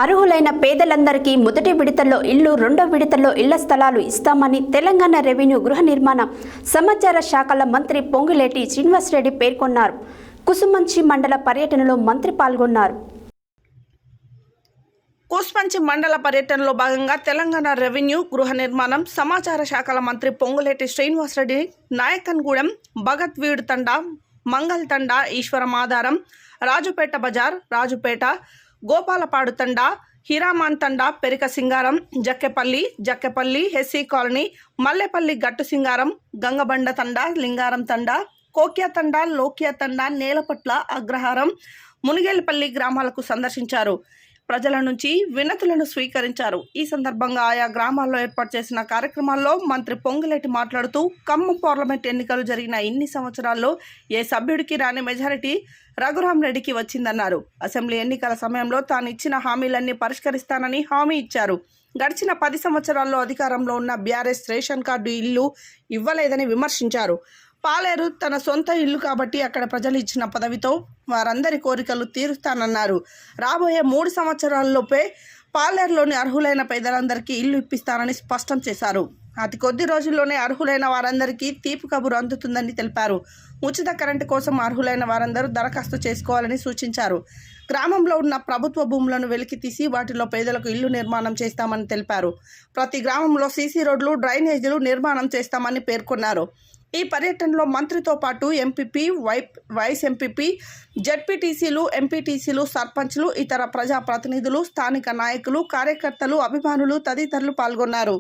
అర్హులైన పేదలందరికీ మొదటి విడతలో ఇల్లు, రెండో విడతలో ఇళ్ల స్థలాలు ఇస్తామని తెలంగాణ రెవెన్యూ, గృహ నిర్మాణ, సమాచార శాఖల మంత్రి పొంగులేటి శ్రీనివాసరెడ్డి పేర్కొన్నారు. కుసుమంచి మండల పర్యటనలో మంత్రి పాల్గొన్నారు. కుసుమంచి మండల పర్యటనలో భాగంగా తెలంగాణ రెవెన్యూ, గృహ నిర్మాణం, సమాచార శాఖల మంత్రి పొంగులేటి శ్రీనివాసరెడ్డి నాయకన్గూడెం, భగత్వీడు తండా, మంగల్ తండా, ఈశ్వరం ఆధారం, రాజుపేట బజార్, రాజుపేట, గోపాలపాడు తండా, హీరామాన్ తండా, పెరిక సింగారం, జక్కెపల్లి, ఎస్సీ కాలనీ, మల్లెపల్లి గట్టు సింగారం, గంగబండ తండా, లింగారం తండా, కోక్యా తండా, లోక్యా తండా, నేలపట్ల, అగ్రహారం, మునిగేలపల్లి గ్రామాలకు సందర్శించారు. ప్రజల నుంచి వినతులను స్వీకరించారు. ఈ సందర్భంగా ఆయా గ్రామాల్లో ఏర్పాటు చేసిన కార్యక్రమాల్లో మంత్రి పొంగులేటి మాట్లాడుతూ, ఖమ్మం పార్లమెంట్ ఎన్నికలు జరిగిన ఇన్ని సంవత్సరాల్లో ఏ సభ్యుడికి రాని మెజారిటీ రఘురామ్ రెడ్డికి వచ్చిందన్నారు. అసెంబ్లీ ఎన్నికల సమయంలో తాను ఇచ్చిన హామీలన్నీ పరిష్కరిస్తానని హామీ ఇచ్చారు. గడిచిన 10 సంవత్సరాల్లో అధికారంలో ఉన్న బీఆర్ఎస్ రేషన్ కార్డు ఇల్లు ఇవ్వలేదని విమర్శించారు. పాలేరు తన సొంత ఇల్లు కాబట్టి అక్కడ ప్రజలు ఇచ్చిన పదవితో వారందరి కోరికలు తీరుస్తానన్నారు. రాబోయే 3 సంవత్సరాల్లోపే పాలేరులోని అర్హులైన పేదలందరికీ ఇల్లు ఇప్పిస్తానని స్పష్టం చేశారు. అతి కొద్ది రోజుల్లోనే అర్హులైన వారందరికీ తీపి కబురు అందుతుందని తెలిపారు. ఉచిత కరెంటు కోసం అర్హులైన వారందరూ దరఖాస్తు చేసుకోవాలని సూచించారు. గ్రామంలో ఉన్న ప్రభుత్వ భూములను వెలికి తీసి వాటిలో పేదలకు ఇల్లు నిర్మాణం చేస్తామని తెలిపారు. ప్రతి గ్రామంలో సీసీ రోడ్లు, డ్రైనేజీలు నిర్మాణం చేస్తామని పేర్కొన్నారు. ఈ పర్యటనలో మంత్రితో పాటు ఎంపీపీ, వైస్ ఎంపీపీ, జడ్పీటీసీలు, ఎంపీటీసీలు, సర్పంచ్లు, ఇతర ప్రజాప్రతినిధులు, స్థానిక నాయకులు, కార్యకర్తలు, అభిమానులు తదితరులు పాల్గొన్నారు.